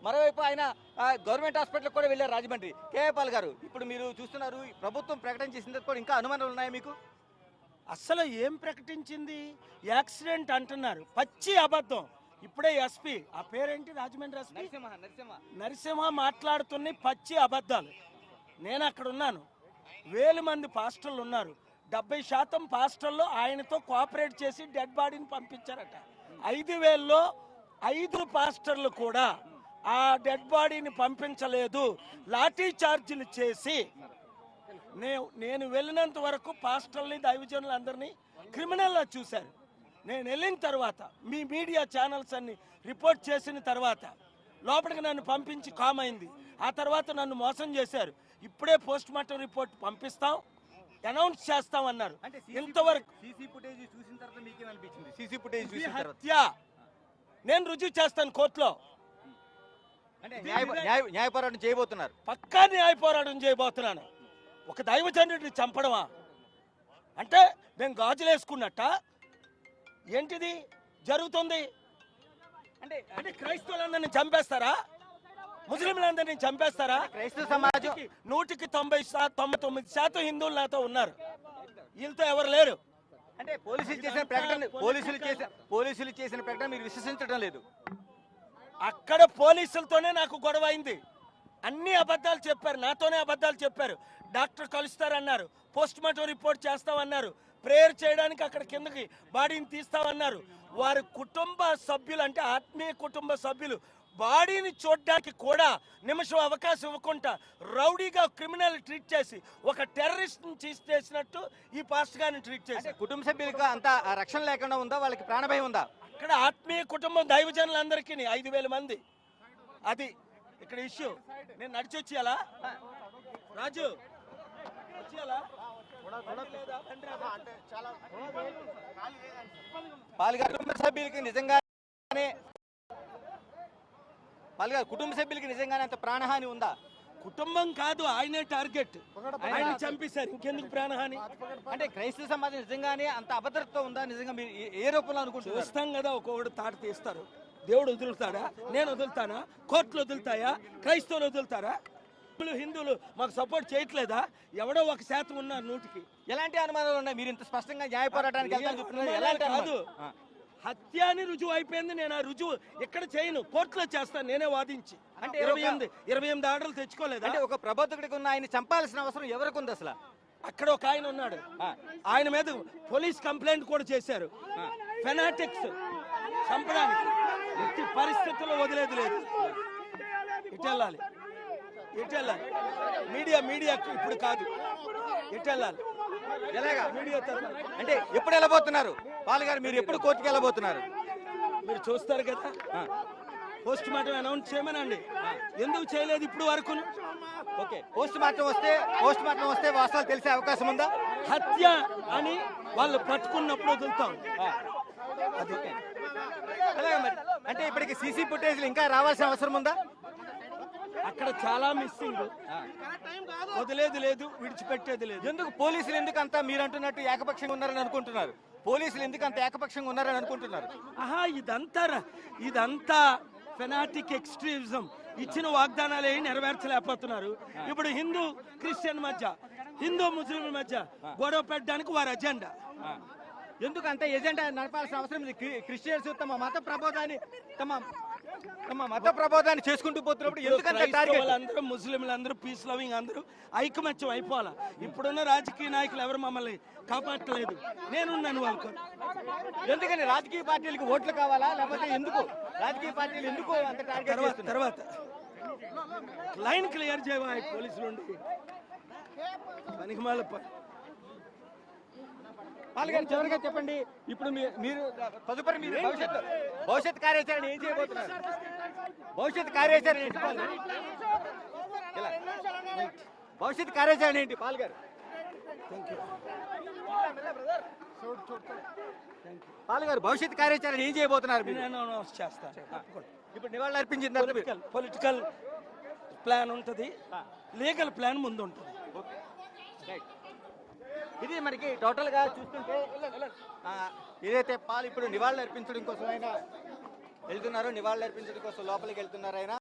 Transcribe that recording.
మరోవైపు ఆయన గవర్నమెంట్ హాస్పిటల్కి కూడా వెళ్ళారు రాజమండ్రి. కేఏ పాల్ గారు, ఇప్పుడు మీరు చూస్తున్నారు ప్రభుత్వం ప్రకటన చేసిన తర్వాత కూడా ఇంకా అనుమానాలు ఉన్నాయా మీకు? అసలు ఏం ప్రకటించింది? యాక్సిడెంట్ అంటున్నారు, పచ్చి అబద్ధం. ఇప్పుడే ఎస్పీ, ఆ పేరేంటి, రాజమండ్రి ఎస్పీ నరసింహ మాట్లాడుతున్న పచ్చి అబద్ధాలు. నేను అక్కడ ఉన్నాను, వేల మంది పాస్టర్లు ఉన్నారు. 70% పాస్టర్లు ఆయనతో కోఆపరేట్ చేసి డెడ్ బాడీని పంపించారట. 5,000లో 5 పాస్టర్లు కూడా ఆ డెడ్ బాడీని పంపించలేదు, లాఠీ చార్జీలు చేసి. నేను వెళ్ళినంత వరకు పాస్టర్ని, దైవజనులందరినీ క్రిమినల్లా చూశారు. నేను వెళ్ళిన తర్వాత మీ మీడియా ఛానల్స్ అన్ని రిపోర్ట్ చేసిన తర్వాత లోపలికి నన్ను పంపించి కామైంది. ఆ తర్వాత నన్ను మోసం చేశారు. ఇప్పుడే పోస్ట్ మార్టం రిపోర్ట్ పంపిస్తాం, అనౌన్స్ చేస్తాం అన్నారు. ఇంతవరకు సీసీ ఫుటేజ్ చూసిన తర్వాత మీకేమనిపించింది? సీసీ ఫుటేజ్ చూసిన తర్వాత హత్య నేను రుజువు చేస్తాను కోర్టులో. అంటే న్యాయ పోరాటం చేయబోతున్నారు? పక్కా న్యాయ పోరాటం చేయబోతున్నాను. ఒక దైవజనుడిని చంపడమా అంటే మేము గాజులు వేసుకున్నట్ట? ఏంటిది జరుగుతుంది? అంటే క్రైస్తవులందరినీ చంపేస్తారా? ముస్లింలందరినీ చంపేస్తారా? క్రైస్తవ సమాజం 99% హిందువులు నాతో ఉన్నారు, వీళ్ళతో ఎవరు లేరు. అంటే పోలీసులు చేసిన ప్రకటన మీరు విశ్వసించడం లేదు? అక్కడ పోలీసులతోనే నాకు గొడవ అయింది. అన్ని అబద్ధాలు చెప్పారు, నాతోనే అబద్ధాలు చెప్పారు. డాక్టర్ కలుస్తారన్నారు, పోస్ట్ మార్టం రిపోర్ట్ చేస్తామన్నారు, ప్రేయర్ చేయడానికి అక్కడ కిందకి బాడీని తీస్తామన్నారు. వారి కుటుంబ సభ్యులు, అంటే ఆత్మీయ కుటుంబ సభ్యులు బాడీని చూడడానికి కూడా నిమిషం అవకాశం ఇవ్వకుండా రౌడీగా క్రిమినల్ ట్రీట్ చేసి ఒక టెర్రరిస్ట్ చేసినట్టు ఈ పాస్టర్ గారిని ట్రీట్ చేసి. కుటుంబ సభ్యులకు అంత రక్షణ లేకుండా ఉందా? వాళ్ళకి ప్రాణభయం ఉందా? అక్కడ ఆత్మీయ కుటుంబం దైవజనులందరికీ 5,000 మంది. అది ఇక్కడ ఇష్యూ. నేను నడిచి వచ్చేయాలా రాజు? వచ్చేయాలా? పాల్గారు కుటుంబ సభ్యులకి నిజంగానే అంత ప్రాణహాని ఉందా? కుటుంబం కాదు, ఆయనే టార్గెట్. ఆయన చంపేశారు, ఇంకెందుకు ప్రాణహాని? అంటే క్రైస్తవ సమాజం నిజంగానే అంత అభద్రత ఉందా? నిజంగా మీరు ఏ రూపంలో అనుకుంటున్నారు? చూస్తాం కదా, ఒక్కొక్కడు తాట తీస్తారు. దేవుడు వదులుతాడా? నేను వదులుతానా? కోర్టులు వదులుతాయా? క్రైస్తవులు వదులుతారా? హిందువులు మాకు సపోర్ట్ చేయట్లేదా? ఎవడో 1% ఉన్నారు 100కి. ఎలాంటి అనుమానాలు ఉన్నాయి? మీరు ఇంత స్పష్టంగా న్యాయ పోరాటానికి కాదు, హత్య అని రుజువు అయిపోయింది. నేను ఆ రుజువు ఇక్కడ చేయను, కోర్టులో చేస్తాను, నేనే వాదించి. అంటే 28 ఆర్డర్లు తెచ్చుకోలేదా? అంటే ఒక ప్రబోధకుడికి ఉన్న ఆయన చంపాల్సిన అవసరం ఎవరికి ఉంది అసలు? అక్కడ ఒక ఆయన ఉన్నాడు, ఆయన మీద పోలీస్ కంప్లైంట్ కూడా చేశారు. ఫెనాటిక్స్ చంపడానికి ఎట్టి పరిస్థితుల్లో వదిలేదు లేదు. ఇటు వెళ్ళాలి. మీడియాకు ఇప్పుడు కాదు, ఇటు వెళ్ళాలి. ఎలాగా మీడియా అంటే ఎప్పుడు వెళ్ళబోతున్నారు పాల్గారు? మీరు ఎప్పుడు కోర్టుకి వెళ్ళబోతున్నారు? మీరు చూస్తారు కదా, పోస్ట్ మార్టం అనౌన్స్ చేయమనండి. ఎందుకు చేయలేదు ఇప్పుడు వరకు? ఓకే, పోస్ట్ మార్టం వస్తే వాస్తవాలు తెలిసే అవకాశం ఉందా? హత్య అని వాళ్ళు పట్టుకున్నప్పుడు వదులుతాం. అది అంటే ఇప్పటికి సీసీ ఫుటేజ్లు ఇంకా రావాల్సిన అవసరం ఉందా? అక్కడ చాలా మిస్సింగ్. వదిలేదు లేదు, విడిచిపెట్టేది లేదు. ఎందుకు పోలీసులు ఎందుకు అంతా మీరు అంటున్నట్టు ఏకపక్షంగా ఉన్నారని అనుకుంటున్నారు? పోలీసులు ఎందుకు అంత ఏకపక్షంగా ఉన్నారని అనుకుంటున్నారు? ఇదంతా ఫెనాటిక్ ఎక్స్ట్రీమిజం. ఇచ్చిన వాగ్దానాలు ఏమి నెరవేర్చలేకపోతున్నారు. ఇప్పుడు హిందూ క్రిస్టియన్ మధ్య, హిందూ ముస్లింల మధ్య గొడవ పెట్టడానికి వారి అజెండా. ఎందుకు అంత ఎజెండా నడపాల్సిన అవసరం? క్రిస్టియన్స్ తమ మత ప్రబోధాన్ని చేసుకుంటూ పోతున్నప్పుడు అందరూ ముస్లింలందరూ పీస్ లవింగ్ అందరూ ఐకమత్యం అయిపోవాలా. ఇప్పుడున్న రాజకీయ నాయకులు ఎవరు మమ్మల్ని కాపాడలేదు, నేనున్నాను వాళ్ళకు. ఎందుకని రాజకీయ పార్టీలకు ఓట్లు కావాలా? లేకపోతే ఎందుకు రాజకీయ పార్టీలు ఎందుకు అంత టార్గెట్? తర్వాత లైన్ క్లియర్ చేయవా పోలీసులు ఉండి పనికిమాల. పాల్గారు చివరిగా చెప్పండి, ఇప్పుడు మీరు తదుపరి మీరు భవిష్యత్ కార్యాచరణ ఏం చేయబోతున్నారు? భవిష్యత్ కార్యాచరణ ఏంటి పాల్గారు? పాల్గారు భవిష్యత్ కార్యాచరణ ఏం చేయబోతున్నారు? ఇప్పుడు నివాళులు అర్పించింది. పొలిటికల్ ప్లాన్ ఉంటుంది, లీగల్ ప్లాన్ ముందు ఉంటుంది. ఇది మనకి టోటల్ గా చూస్తుంటే ఏదైతే పాల్ ఇప్పుడు నివాళులు అర్పించడం కోసం ఆయన వెళ్తున్నారో, నివాళులు అర్పించడం కోసం లోపలికి వెళ్తున్నారు ఆయన.